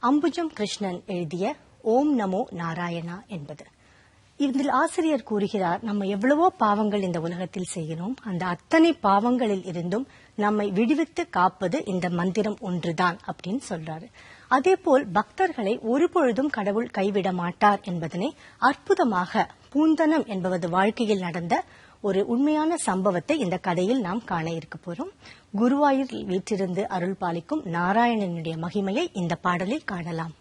அம்புஜம் கிருஷ்ணன் எழுதிய ஓம் நமோ நாராயணா என்பது. இதில் ஆசிரியர் கூறுகிறார், நம்ம எவ்வளவோ பாவங்கள் இந்த உலகத்தில் செய்கிறோம். அந்த அத்தனை பாவங்களில் இருந்தும் நம்மை விடுவித்து காப்பது இந்த மந்திரம் ஒன்றுதான் அப்படின்னு சொல்றாரு. அதேபோல் பக்தர்களை ஒருபொழுதும் கடவுள் கைவிட மாட்டார் என்பதனை அற்புதமாக பூந்தனம் என்பவது வாழ்க்கையில் நடந்த ஒரு உண்மையான சம்பவத்தை இந்த கதையில் நாம் காண இருக்க போறோம். குருவாயூரில் வீற்றிருந்து அருள் பாலிக்கும் நாராயணனுடைய மகிமையை இந்த பாடலில் காணலாம்.